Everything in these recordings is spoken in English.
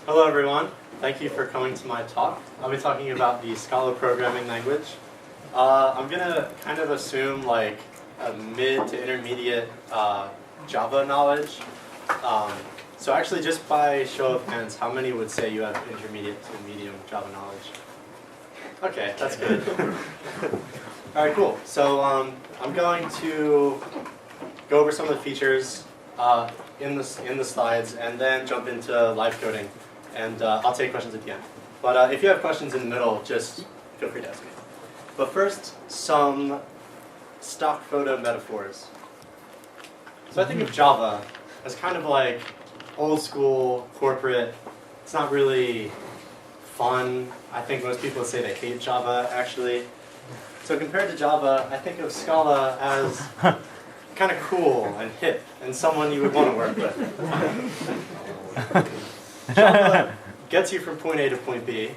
Hello everyone, thank you for coming to my talk. I'll be talking about the Scala programming language. I'm going to kind of assume like a mid to intermediate Java knowledge. So actually just by show of hands, how many would say you have intermediate to medium Java knowledge? Okay, that's good. Alright, cool. So I'm going to go over some of the features in the slides and then jump into live coding. And I'll take questions at the end. But if you have questions in the middle, just feel free to ask me. But first, some stock photo metaphors. So I think of Java as kind of like old school, corporate. It's not really fun. I think most people say they hate Java, actually. So compared to Java, I think of Scala as kind of cool and hip and someone you would want to work with. Java gets you from point A to point B,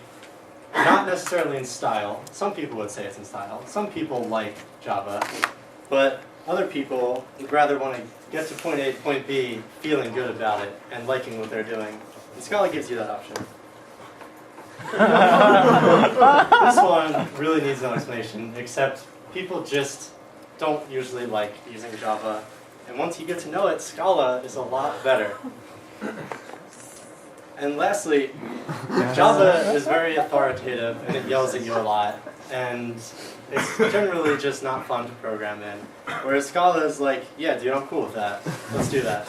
not necessarily in style. Some people would say it's in style. Some people like Java, but other people would rather want to get to point A to point B feeling good about it and liking what they're doing. And Scala gives you that option. This one really needs no explanation, except people just don't usually like using Java. And once you get to know it, Scala is a lot better. And lastly, Java is very authoritative and it yells at you a lot. And it's generally just not fun to program in. Whereas Scala is like, yeah, dude, I'm cool with that. Let's do that.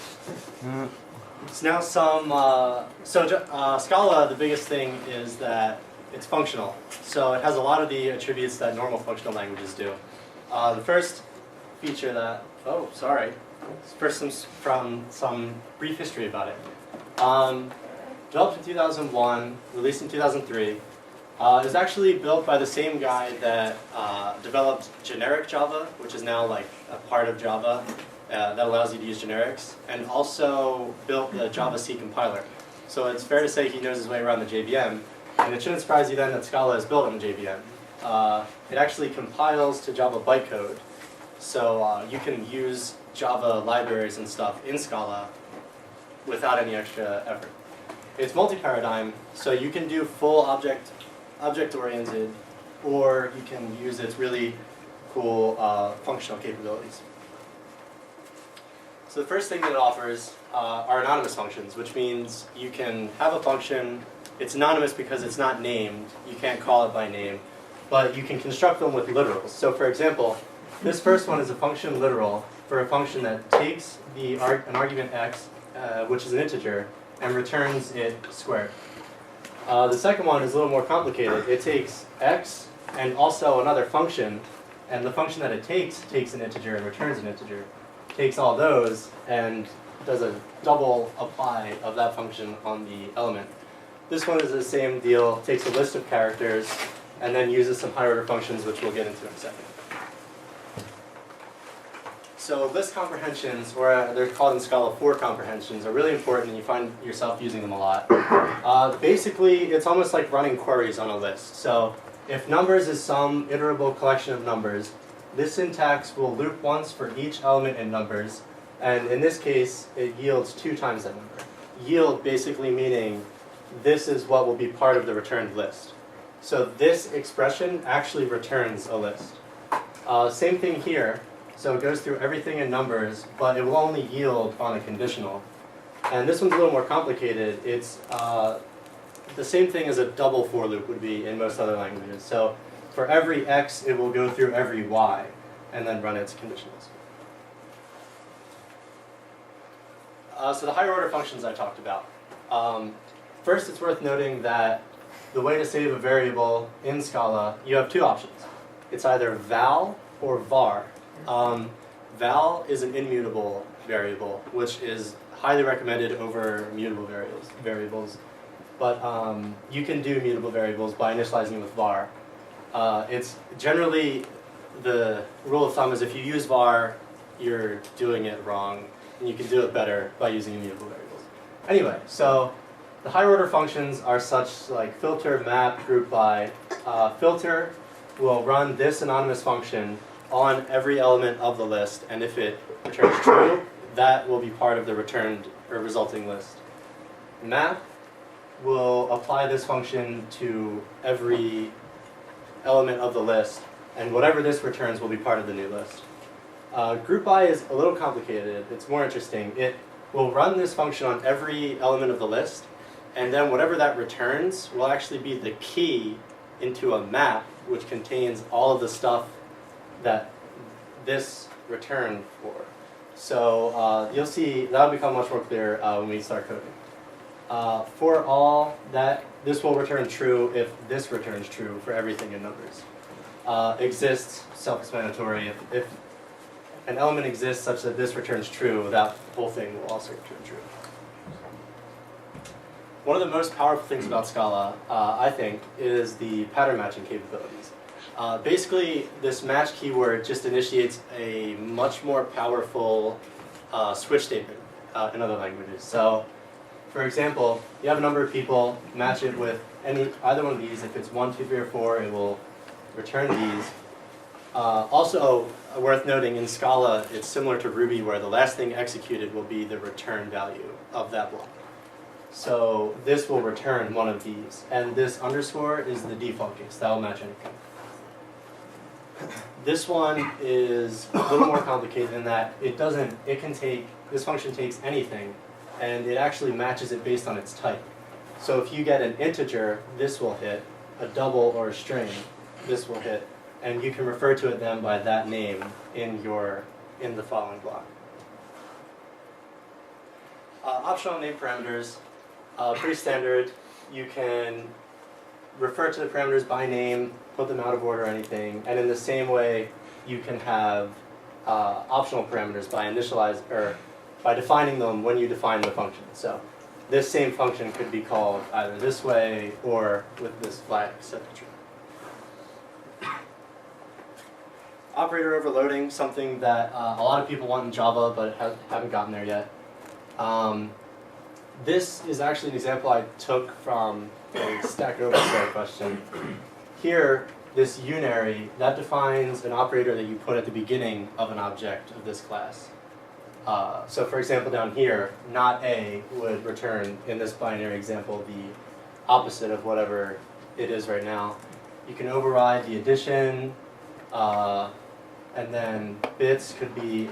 So now Scala, the biggest thing is that it's functional. So it has a lot of the attributes that normal functional languages do. The first feature that, first from some brief history about it. Developed in 2001, released in 2003. It was actually built by the same guy that developed generic Java, which is now like a part of Java that allows you to use generics, and also built the Java C compiler. So it's fair to say he knows his way around the JVM, and it shouldn't surprise you then that Scala is built on the JVM. It actually compiles to Java bytecode, so you can use Java libraries and stuff in Scala without any extra effort. It's multi-paradigm, so you can do full object-oriented, or you can use its really cool functional capabilities. So the first thing that it offers are anonymous functions, which means you can have a function. It's anonymous because it's not named. You can't call it by name, but you can construct them with literals. So for example, this first one is a function literal for a function that takes an argument x, which is an integer, and returns it squared. The second one is a little more complicated. It takes x and also another function, and the function that it takes an integer and returns an integer. Takes all those and does a double apply of that function on the element. This one is the same deal, takes a list of characters and then uses some higher order functions, which we'll get into in a second. So list comprehensions, or they're called in Scala for comprehensions, are really important and you find yourself using them a lot. Basically, it's almost like running queries on a list. So if numbers is some iterable collection of numbers, this syntax will loop once for each element in numbers, and in this case, it yields 2 times that number. Yield basically meaning this is what will be part of the returned list. So this expression actually returns a list. Same thing here. So it goes through everything in numbers, but it will only yield on a conditional. And this one's a little more complicated. It's the same thing as a double for loop would be in most other languages. So for every x, it will go through every y, and then run its conditionals. So the higher order functions I talked about. First, it's worth noting that the way to save a variable in Scala, you have 2 options. It's either val or var. Val is an immutable variable, which is highly recommended over mutable variables. But you can do mutable variables by initializing with var. It's generally, the rule of thumb is if you use var, you're doing it wrong, and you can do it better by using immutable variables. Anyway, so the higher order functions are such like filter, map, group by. Filter will run this anonymous function on every element of the list, and if it returns true, that will be part of the returned or resulting list. Map will apply this function to every element of the list, and whatever this returns will be part of the new list. Group by is a little complicated. It's more interesting. It will run this function on every element of the list, and then whatever that returns will actually be the key into a map which contains all of the stuff that this returned for. So you'll see that'll become much more clear when we start coding. For all that, this will return true if this returns true for everything in numbers. Exists, self-explanatory. If an element exists such that this returns true, that whole thing will also return true. One of the most powerful things about Scala, I think, is the pattern matching capabilities. Basically, this match keyword just initiates a much more powerful switch statement in other languages. So, for example, you have a number of people, match it with either one of these. If it's 1, 2, 3, or 4, it will return these. Also, worth noting, in Scala, it's similar to Ruby, where the last thing executed will be the return value of that block. So this will return one of these, and this underscore is the default case. That will match anything. This one is a little more complicated in that this function takes anything, and it actually matches it based on its type. So if you get an integer, this will hit. A double or a string, this will hit. And you can refer to it then by that name in the following block. Optional name parameters, pretty standard. You can refer to the parameters by name, put them out of order or anything, and in the same way, you can have optional parameters by defining them when you define the function. So this same function could be called either this way or with this flag set to true. Operator overloading, something that a lot of people want in Java but haven't gotten there yet. This is actually an example I took from a Stack Overflow question. Here, this unary, that defines an operator that you put at the beginning of an object of this class. So for example, down here, not A would return, in this binary example, the opposite of whatever it is right now. You can override the addition, and then bits could be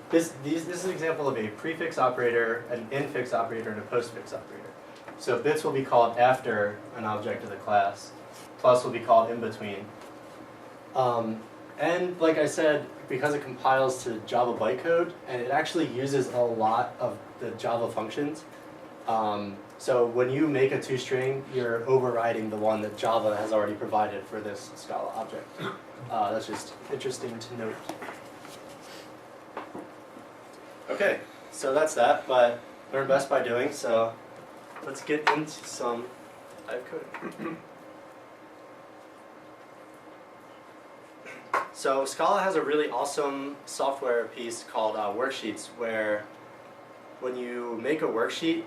this is an example of a prefix operator, an infix operator, and a postfix operator. So bits will be called after an object of the class. Plus will be called in between. And like I said, because it compiles to Java bytecode, and it actually uses a lot of the Java functions. So when you make a toString, you're overriding the one that Java has already provided for this Scala object. That's just interesting to note. Okay, so that's that, but learn best by doing, so let's get into some live coding. So Scala has a really awesome software piece called worksheets, where when you make a worksheet,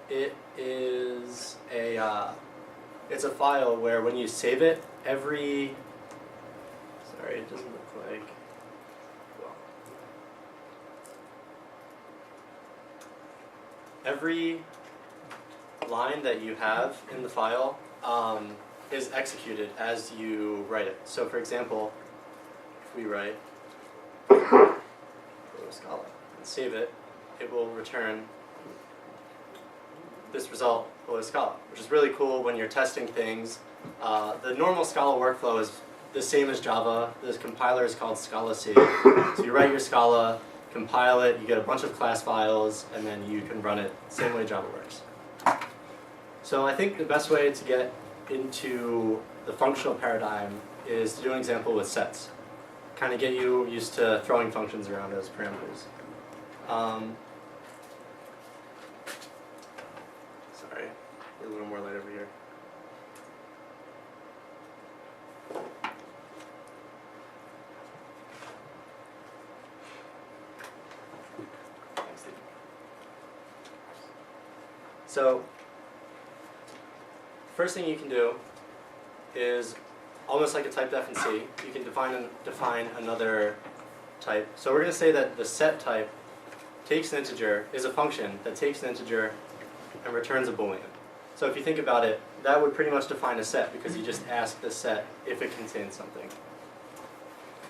it is it's a file where when you save it, it doesn't look like, well, every line that you have in the file is executed as you write it. So for example, if we write Scala and save it, it will return this result below Scala, which is really cool when you're testing things. The normal Scala workflow is the same as Java. This compiler is called Scala C. So you write your Scala, compile it, you get a bunch of class files, and then you can run it same way Java works. So I think the best way to get into the functional paradigm is to do an example with sets. Kind of get you used to throwing functions around as parameters. Sorry, we're a little more light over here. So, first thing you can do is, almost like a type def in C, you can define another type. So we're going to say that the set type takes an integer, is a function that takes an integer and returns a boolean. So if you think about it, that would pretty much define a set because you just ask the set if it contains something.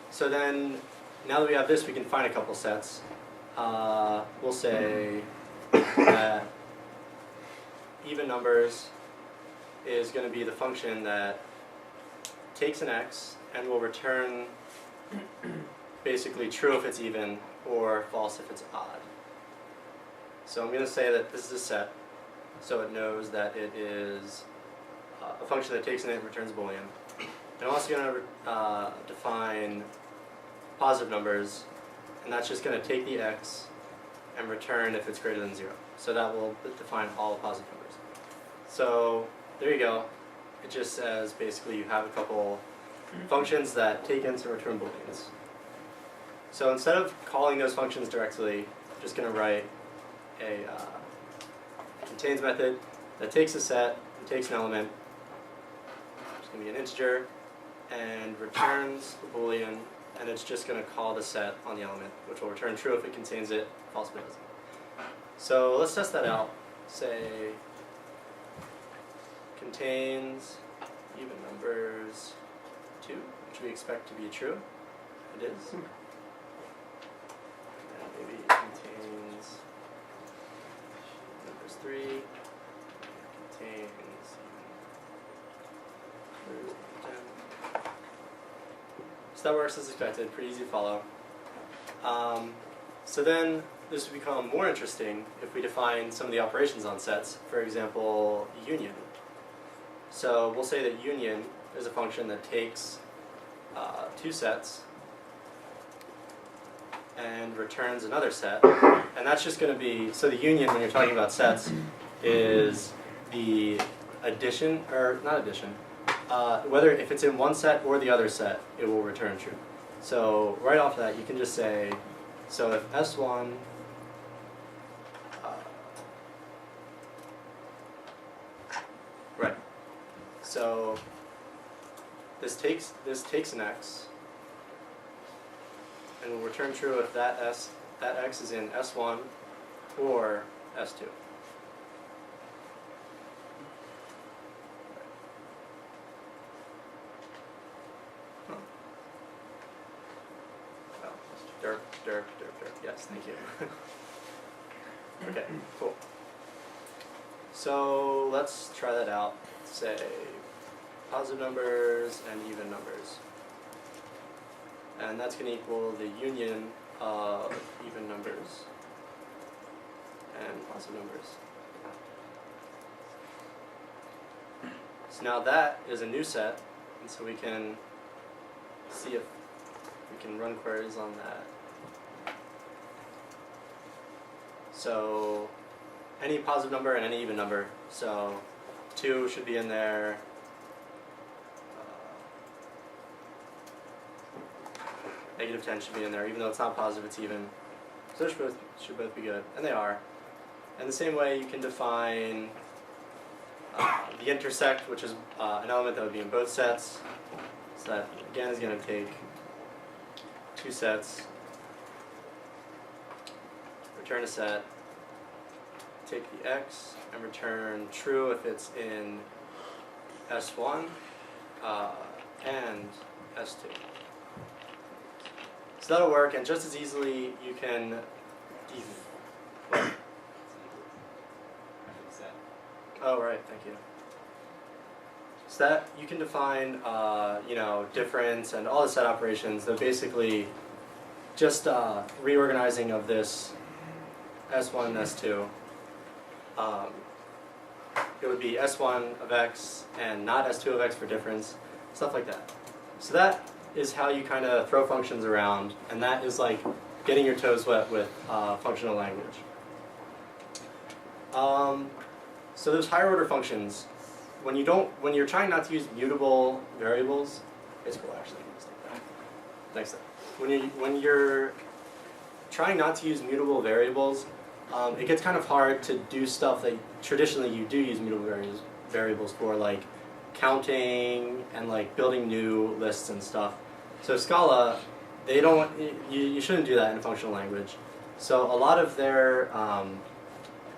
So then, now that we have this, we can find a couple sets. We'll say that even numbers is going to be the function that takes an x and will return basically true if it's even or false if it's odd. So I'm going to say that this is a set, so it knows that it is a function that takes an int and returns Boolean. And I'm also going to define positive numbers, and that's just going to take the x and return if it's greater than 0. So that will define all positive numbers. So there you go. It just says basically you have a couple functions that take ints and return Booleans. So instead of calling those functions directly, I'm just going to write a contains method that takes a set and takes an element. It's going to be an integer and returns the Boolean, and it's just going to call the set on the element, which will return true if it contains it, false if it doesn't. So let's test that out. Say contains even numbers 2, which we expect to be true. It is. And maybe it contains numbers 3. Contains numbers 10. So that works as expected. Pretty easy to follow. So then this would become more interesting if we define some of the operations on sets. For example, union. So we'll say that union is a function that takes 2 sets and returns another set. And that's just going to be, so the union, when you're talking about sets, is the addition, or not addition, whether if it's in one set or the other set, it will return true. So right off that, you can just say, so if S1 right. So this takes an x and will return true if that x is in S1 or S2. Derp, derp, derp, derp. Yes, thank you. Okay, cool. So let's try that out. Say positive numbers and even numbers. And that's going to equal the union of even numbers and positive numbers. So now that is a new set, and so we can see if we can run queries on that. So any positive number and any even number. So 2 should be in there. Negative 10 should be in there, even though it's not positive, it's even. So they should both be good, and they are. And the same way you can define the intersect, which is an element that would be in both sets. So that, again, is going to take 2 sets, return a set, take the x, and return true if it's in S1 and S2. So that'll work, and just as easily you can oh, right, thank you. So that you can define, you know, difference and all the set operations. They're basically just reorganizing of this S1 and S2. It would be S1 of x and not S2 of x for difference, stuff like that. So that is how you kind of throw functions around, and that is like getting your toes wet with functional language. So those higher order functions, when you're trying not to use mutable variables, it's cool actually. Next step. When you're trying not to use mutable variables, it gets kind of hard to do stuff that traditionally you do use mutable variables for, like counting and like building new lists and stuff. So Scala, they don't. You shouldn't do that in a functional language. So a lot of their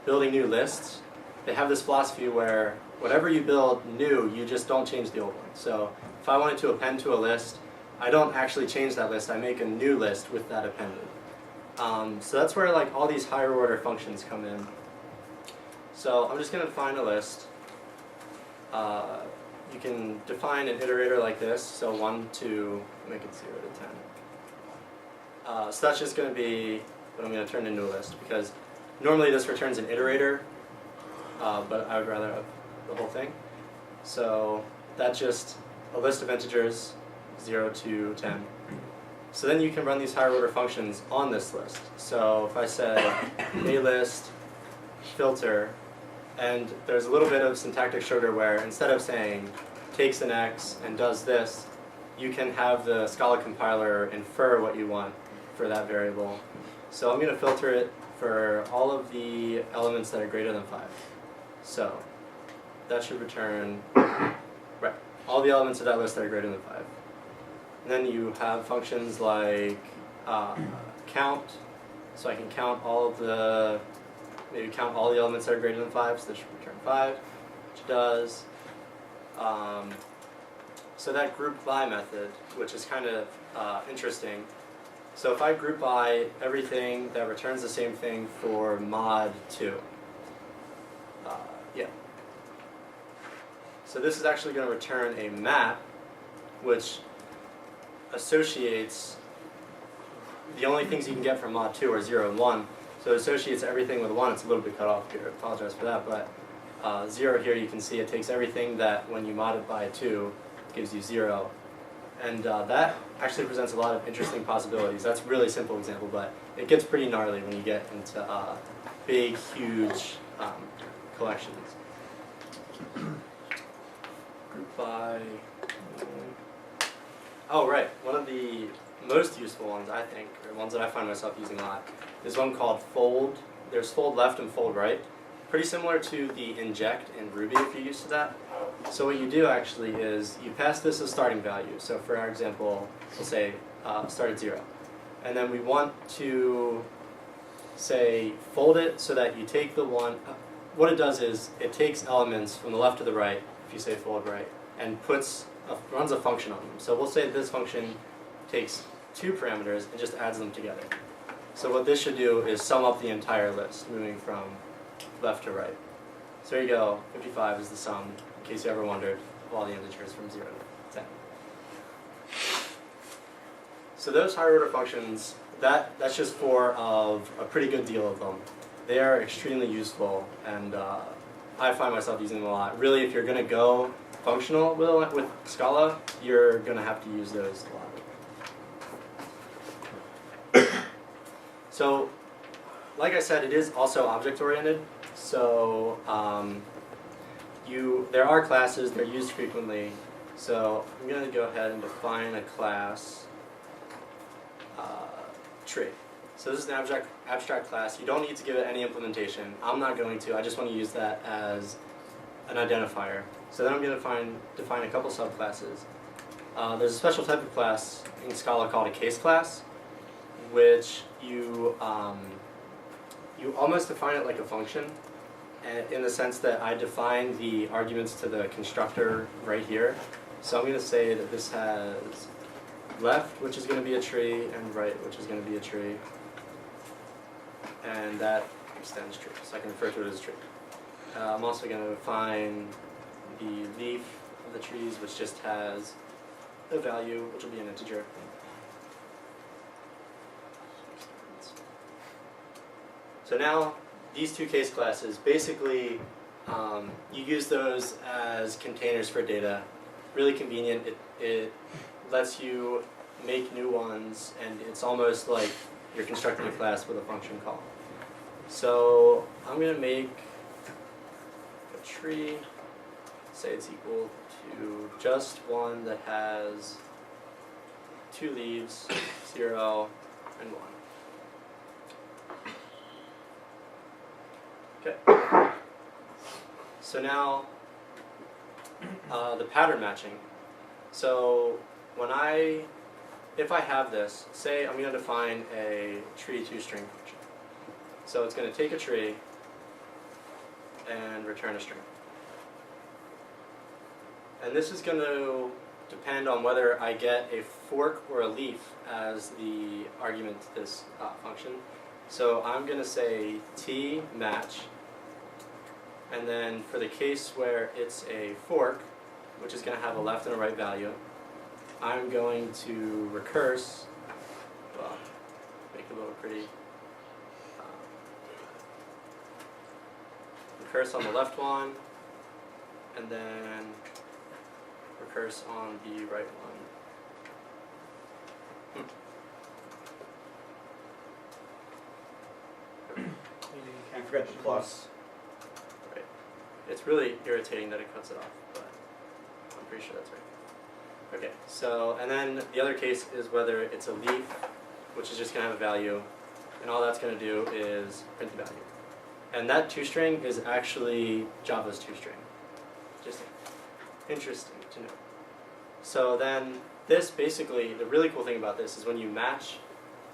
building new lists they have this philosophy where whatever you build new, you just don't change the old one. So if I wanted to append to a list, I don't actually change that list. I make a new list with that appended. So that's where like all these higher order functions come in. So I'm just going to define a list. You can define an iterator like this. So 1, 2, make it 0 to 10. So that's just going to be what I'm going to turn into a list, because normally this returns an iterator, but I would rather have the whole thing. So that's just a list of integers, 0 to 10. So then you can run these higher order functions on this list. So if I said a list filter, and there's a little bit of syntactic sugar where instead of saying takes an x and does this, you can have the Scala compiler infer what you want for that variable. So I'm going to filter it for all of the elements that are greater than 5. So that should return right, all the elements of that list that are greater than 5. And then you have functions like count, so I can count all of the, maybe count all the elements that are greater than 5, so that should return 5, which it does. So that group by method, which is kind of interesting. So if I group by everything that returns the same thing for mod 2, yeah. So this is actually going to return a map, which associates the only things you can get from mod 2 are 0 and 1. So it associates everything with 1. It's a little bit cut off here. I apologize for that. But 0 here, you can see it takes everything that when you mod it by 2 gives you 0. And that actually presents a lot of interesting possibilities. That's a really simple example, but it gets pretty gnarly when you get into big, huge collections. Group by. Oh, right. One of the most useful ones, I think, or ones that I find myself using a lot, is one called fold. There's fold left and fold right. Pretty similar to the inject in Ruby if you're used to that. So what you do actually is you pass this as starting value. So for our example, we'll say start at 0. And then we want to say fold it so that you take the one. What it does is it takes elements from the left to the right, if you say fold right, and runs a function on them. So we'll say this function takes 2 parameters and just adds them together. So what this should do is sum up the entire list, moving from left to right. So there you go, 55 is the sum, in case you ever wondered, of all the integers from 0 to 10. So those higher order functions, that's just four of a pretty good deal of them. They are extremely useful, and I find myself using them a lot. Really, if you're going to go functional with Scala, you're going to have to use those a lot. So, like I said, it is also object-oriented. So there are classes, they're used frequently. So I'm going to go ahead and define a class tree. So this is an abstract class. You don't need to give it any implementation. I'm not going to. I just want to use that as an identifier. So then I'm going to define a couple subclasses. There's a special type of class in Scala called a case class, which you almost define it like a function, in the sense that I define the arguments to the constructor right here. So I'm going to say that this has left, which is going to be a tree, and right, which is going to be a tree. And that extends tree, so I can refer to it as a tree. I'm also going to define the leaf of the trees, which just has a value, which will be an integer. So now, these two case classes, basically, you use those as containers for data. Really convenient. It lets you make new ones, and it's almost like you're constructing a class with a function call. So I'm going to make a tree, say it's equal to just one that has 2 leaves, 0, and 1. Okay. So now, the pattern matching. So if I have this, say I'm going to define a tree toString function. So it's going to take a tree, and return a string. And this is going to depend on whether I get a fork or a leaf as the argument to this function. So I'm going to say t match, and then for the case where it's a fork, which is going to have a left and a right value, I'm going to recurse, well, make it a little pretty, recurse on the left one, and then recurse on the right one. Can't forget the plus. Right. It's really irritating that it cuts it off, but I'm pretty sure that's right. Okay, so, and then the other case is whether it's a leaf, which is just going to have a value, and all that's going to do is print the value. And that toString is actually Java's toString. Just interesting to know. So then this basically, the really cool thing about this is when you match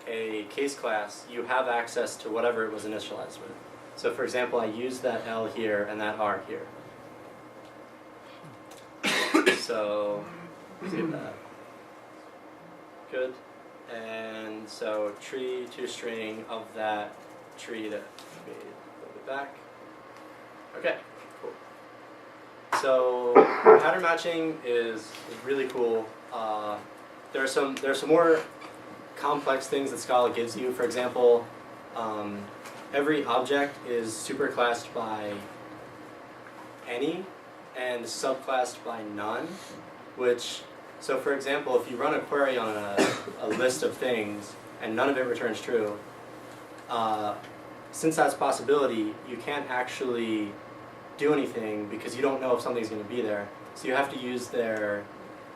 a case class, you have access to whatever it was initialized with. So for example, I use that L here and that R here. So, save that. Good. And so tree toString of that tree that made a little bit back. Okay, cool. So pattern matching is really cool. There are some more complex things that Scala gives you. For example, every object is superclassed by any and subclassed by none, which, so for example, if you run a query on a list of things and none of it returns true, since that's a possibility, you can't actually do anything because you don't know if something's going to be there. So you have to use their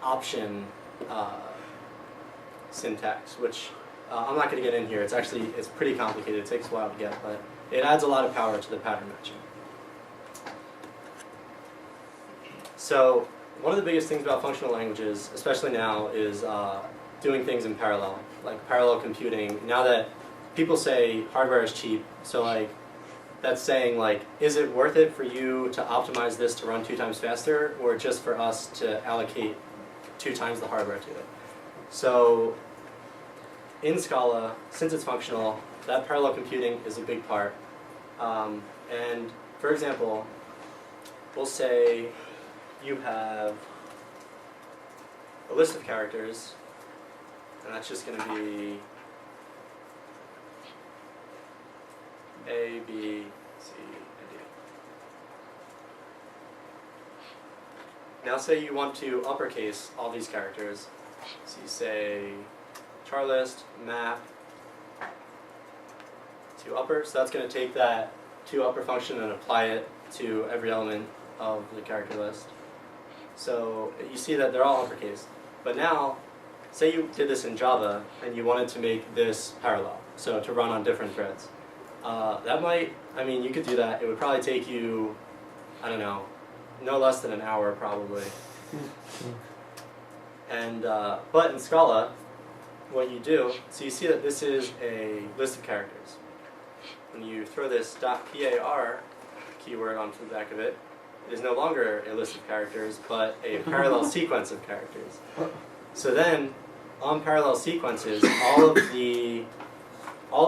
option syntax, which I'm not going to get in here. It's pretty complicated. It takes a while to get, but it adds a lot of power to the pattern matching. So one of the biggest things about functional languages, especially now, is doing things in parallel, like parallel computing. Now that people say hardware is cheap, so like that's saying like, is it worth it for you to optimize this to run 2 times faster, or just for us to allocate 2 times the hardware to it? So in Scala, since it's functional, that parallel computing is a big part. And for example, we'll say you have a list of characters, and that's just going to be A, B, C, and D. Now say you want to uppercase all these characters. So you say char list, map to upper. So that's going to take that to upper function and apply it to every element of the character list. So you see that they're all uppercase. But now, say you did this in Java and you wanted to make this parallel, so to run on different threads. That might, I mean, you could do that. It would probably take you, I don't know, no less than an hour probably. And but in Scala, what you do, so you see that this is a list of characters. When you throw this .par keyword onto the back of it, it is no longer a list of characters, but a parallel sequence of characters. So then, on parallel sequences, all of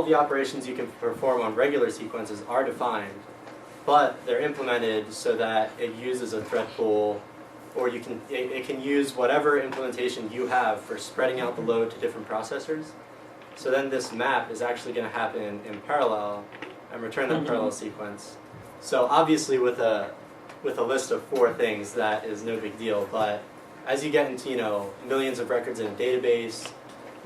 the operations you can perform on regular sequences are defined, but they're implemented so that it uses a thread pool, or it can use whatever implementation you have for spreading out the load to different processors. So then this map is actually going to happen in parallel and return that parallel sequence. So obviously with a list of 4 things, that is no big deal, but as you get into, millions of records in a database,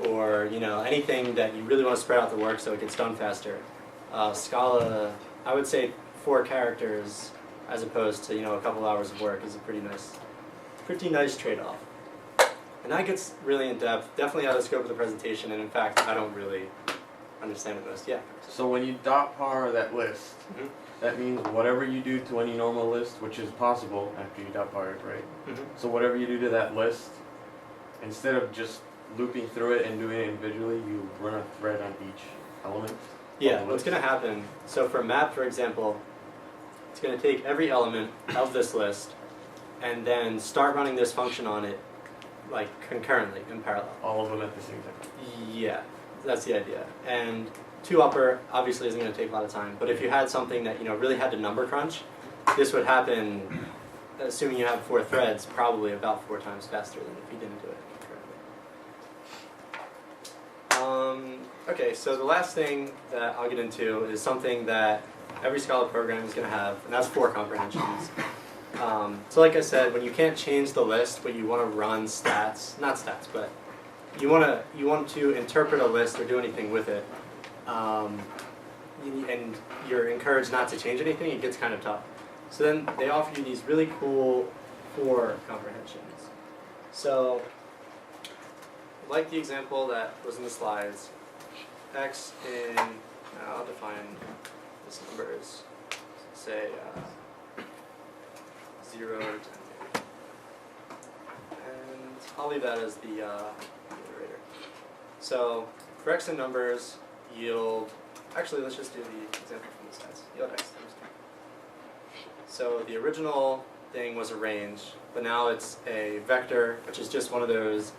or anything that you really want to spread out the work so it gets done faster, Scala, I would say 4 characters as opposed to a couple hours of work is a pretty nice trade-off. And that gets really in depth, definitely out of the scope of the presentation, and in fact I don't really understand it most. Yeah. So when you .par that list, that means whatever you do to any normal list, which is possible after you .par it, right? So whatever you do to that list, instead of just looping through it and doing it individually, you run a thread on each element. Yeah, what's going to happen, so for map, for example, it's going to take every element of this list and then start running this function on it like concurrently, in parallel. All of them at the same time. Yeah, that's the idea. And 2-upper obviously isn't going to take a lot of time, but if you had something that really had to number crunch, this would happen, assuming you have 4 threads, probably about 4 times faster than if you didn't do it concurrently. Okay, so the last thing that I'll get into is something that every Scala program is going to have, and that's 4 comprehensions. So like I said, when you can't change the list, but you want to run stats, not stats, but you want to interpret a list or do anything with it, and you're encouraged not to change anything, it gets kind of tough. So then they offer you these really cool 4 comprehensions. So, like the example that was in the slides, x in, I'll define this number as, say, 0 to 10. And I'll leave that as the iterator. So, for x in numbers, yield, actually let's just do the example from the slides. Yield x times 2. So the original thing was a range, but now it's a vector, which is just one of those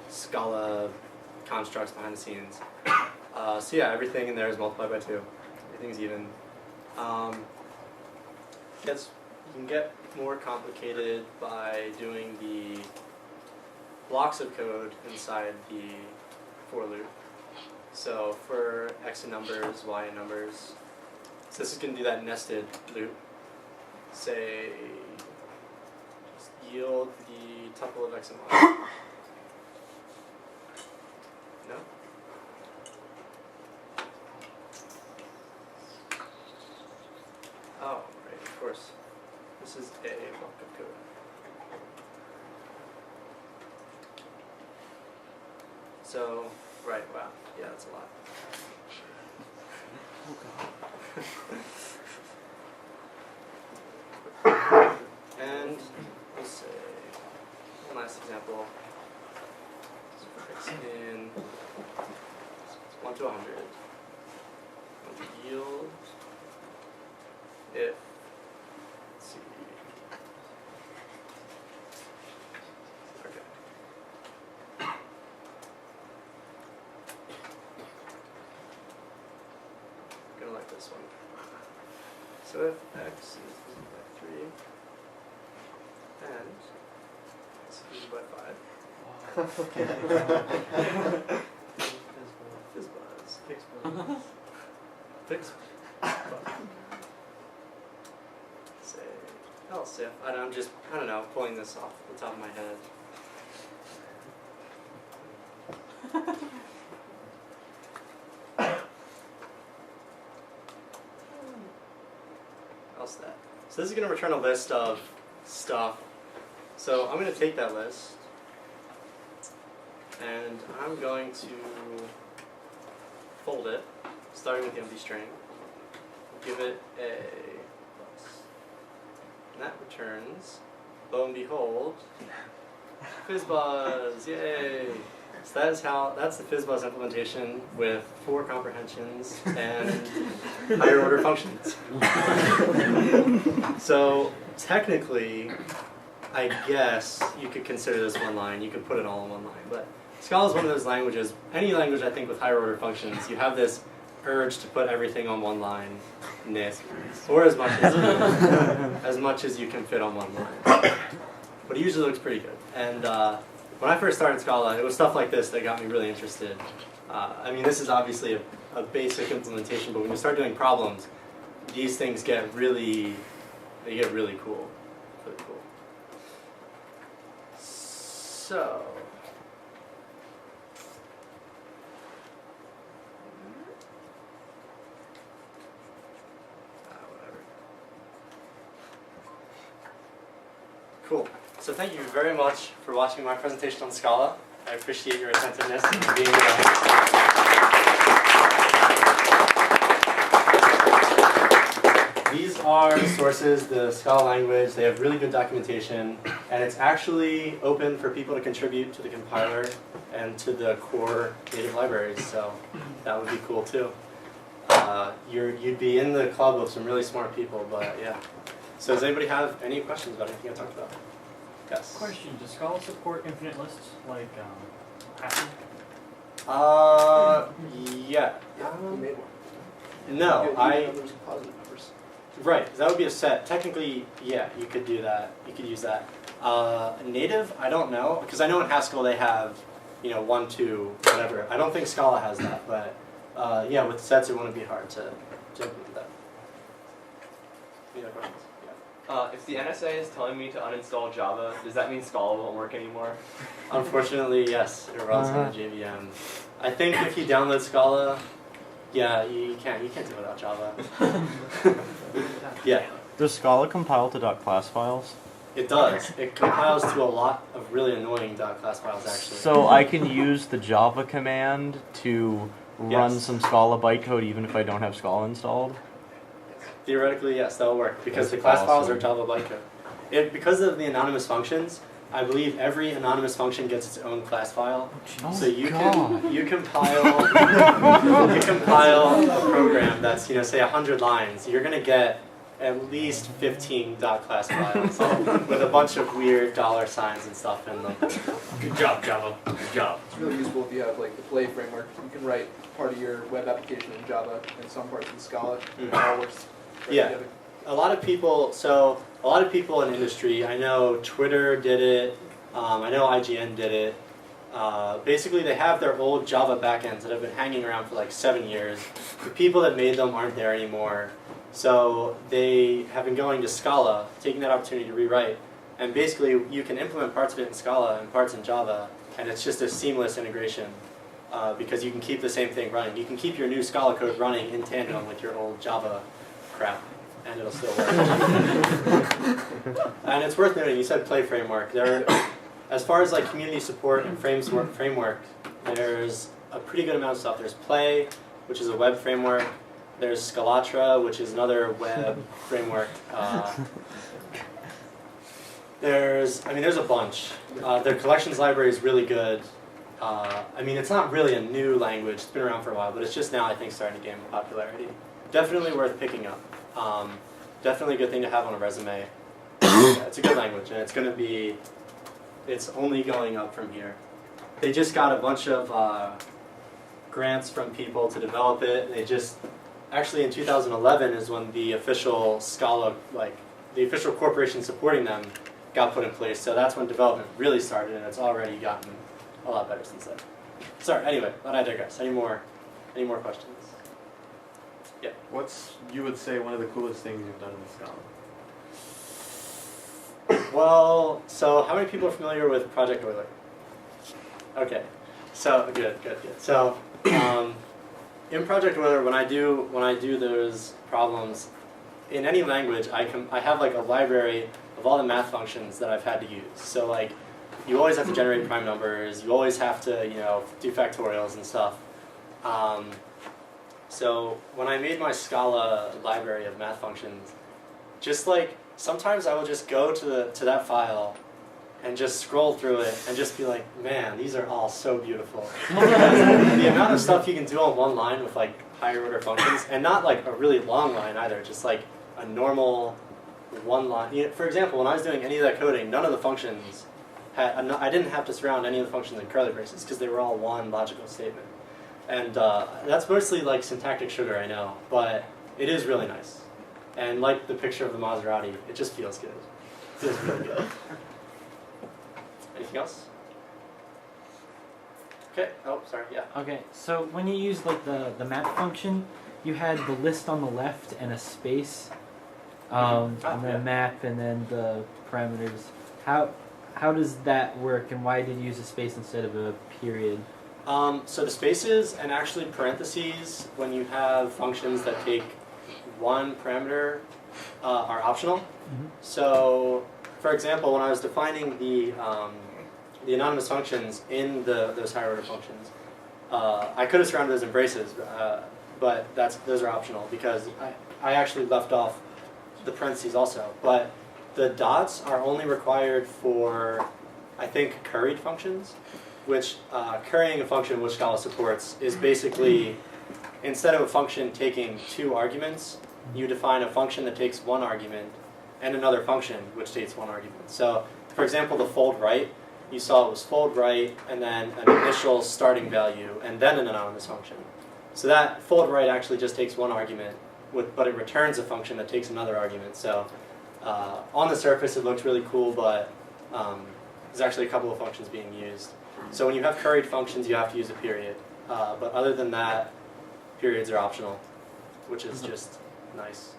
Scala constructs behind the scenes. So yeah, everything in there is multiplied by 2. Everything's even. You can get more complicated by doing the blocks of code inside the for loop. So for x in numbers, y in numbers, so this is going to do that nested loop. Say, just yield the tuple of x and y. No? Oh, right, of course. This is a block of code. So, right, wow, yeah, that's a lot. And we'll say, one last example. X in 1 to 100. Want to yield if, let's see. Okay. I'm gonna like this one. So if x is divided by 3 and x is divided by 5. Fizzbuzz. Fix. Say, I'll say, I don't know, pulling this off the top of my head. How's that? So this is going to return a list of stuff. So I'm going to take that list and I'm going to fold it, starting with the empty string, give it a plus. And that returns, lo and behold, Fizzbuzz, yay! So that's the Fizzbuzz implementation with 4 comprehensions and higher order functions. So technically, I guess you could consider this one line, you could put it all in one line, but Scala is one of those languages, any language I think with higher order functions, you have this urge to put everything on one line, or as much as you can fit on one line. But it usually looks pretty good. And when I first started Scala, it was stuff like this that got me really interested. I mean, this is obviously a basic implementation, but when you start doing problems, these things get really cool. Really cool. So, whatever. Cool. So thank you very much for watching my presentation on Scala. I appreciate your attentiveness and being These are the sources, the Scala language. They have really good documentation, and it's actually open for people to contribute to the compiler and to the core native libraries, so that would be cool too. you'd be in the club of some really smart people. But yeah. So does anybody have any questions about anything I talked about? Yes. Question: does Scala support infinite lists like Haskell? Yeah. You made one. No, Numbers and positive numbers. Right, that would be a set. Technically, yeah, you could do that. You could use that. Native, I don't know, because I know in Haskell they have, 1, 2, whatever. I don't think Scala has that, but yeah, with sets it wouldn't be hard to implement that. Any other questions? Yeah. If the NSA is telling me to uninstall Java, does that mean Scala won't work anymore? Unfortunately, yes, it runs on the JVM. I think if you download Scala, yeah, you can't do it without Java. Yeah. Does Scala compile to .class files? It does. It compiles to a lot of really annoying .class files, actually. So I can use the Java command to run Yes. some Scala bytecode even if I don't have Scala installed? Theoretically, yes, that'll work, because That's the class files are awesome. Java bytecode. Because of the anonymous functions, I believe every anonymous function gets its own class file. So you compile a program that's say 100 lines. You're gonna get at least 15 .class files with a bunch of weird $signs and stuff in them. Good job, Java. Good job. It's really useful if you have like the Play framework. You can write part of your web application in Java and some parts in Scala. It all works right Yeah. together. A lot of people in industry, I know Twitter did it, I know IGN did it. Basically, they have their old Java backends that have been hanging around for like 7 years. The people that made them aren't there anymore. So they have been going to Scala, taking that opportunity to rewrite. And basically, you can implement parts of it in Scala and parts in Java, and it's just a seamless integration because you can keep the same thing running. You can keep your new Scala code running in tandem with your old Java crap, and it'll still work. And it's worth noting, you said Play framework. As far as like community support and framework, there's a pretty good amount of stuff. There's Play, which is a web framework. There's Scalatra, which is another web framework. There's a bunch. Their collections library is really good. It's not really a new language. It's been around for a while, but it's just now, I think, starting to gain popularity. Definitely worth picking up. Definitely a good thing to have on a resume. Yeah, it's a good language, and it's only going up from here. They just got a bunch of grants from people to develop it. Actually in 2011 is when the official Scala, the official corporation supporting them got put in place. So that's when development really started, and it's already gotten a lot better since then. Sorry, anyway, but I digress. Any more questions? Yeah. What's, you would say, one of the coolest things you've done with Scala? Well, so how many people are familiar with Project Euler? Okay, so good. So in Project Euler, when I do those problems, in any language, I have like a library of all the math functions that I've had to use. So like, you always have to generate prime numbers. You always have to do factorials and stuff. So when I made my Scala library of math functions, just like sometimes I will just go to that file and just scroll through it and just be like, man, these are all so beautiful. Because the amount of stuff you can do on one line with like higher order functions, and not like a really long line either, just like a normal one line. For example, when I was doing any of that coding, none of the functions I didn't have to surround any of the functions in curly braces because they were all one logical statement. And that's mostly like syntactic sugar, I know, but it is really nice. And like the picture of the Maserati, it just feels good. It feels really good. Anything else? Okay. Oh, sorry. Yeah. Okay, so when you use like the map function, you had the list on the left and a space, and then yeah. a map and then the parameters. How does that work, and why did you use a space instead of a period? So the spaces and actually parentheses, when you have functions that take one parameter, are optional. Mm-hmm. So, for example, when I was defining the anonymous functions in those higher order functions, I could have surrounded those in braces, but those are optional because I actually left off the parentheses also. But the dots are only required for, I think, curried functions, which currying a function which Scala supports is basically instead of a function taking 2 arguments, you define a function that takes 1 argument and another function which takes 1 argument. So, for example, the fold right, you saw it was fold right and then an initial starting value and then an anonymous function. So that fold right actually just takes 1 argument, but it returns a function that takes another argument. So on the surface it looks really cool, but there's actually a couple of functions being used. So when you have curried functions, you have to use a period. But other than that, periods are optional, which is just nice.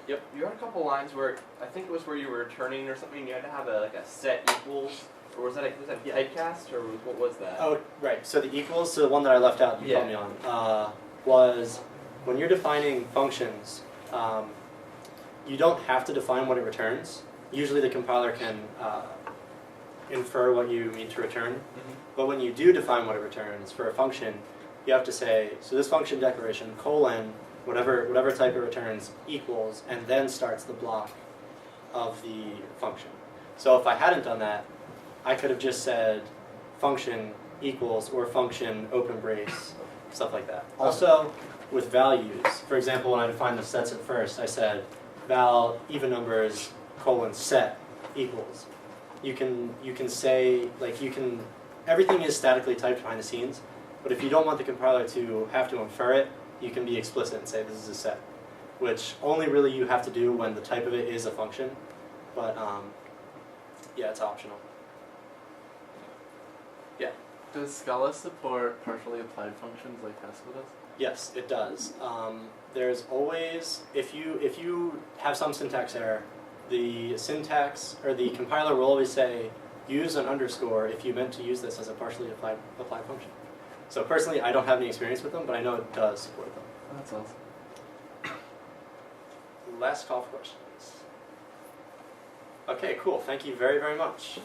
Yep, you had a couple lines where I think it was where you were returning or something. You had to have a set equals, or was that typecast, or what was that? Oh, right. So the equals, so the one that I left out, you called me on, was when you're defining functions, you don't have to define what it returns. Usually the compiler can infer what you mean to return. But when you do define what it returns for a function, you have to say, so this function declaration, colon, whatever type it returns, equals, and then starts the block of the function. So if I hadn't done that, I could have just said function equals or function open brace, stuff like that. Also, with values, for example, when I defined the sets at first, I said val even numbers colon set equals. You can say, like, everything is statically typed behind the scenes, but if you don't want the compiler to have to infer it, you can be explicit and say this is a set, which only really you have to do when the type of it is a function, but yeah, it's optional. Yeah? Does Scala support partially applied functions like Haskell does? Yes, it does. There's always, if you have some syntax error, the syntax, or the compiler will always say, use an underscore if you meant to use this as a partially applied function. So personally, I don't have any experience with them, but I know it does support them. Oh, that's awesome. Last call for questions. Okay, cool. Thank you very, very much.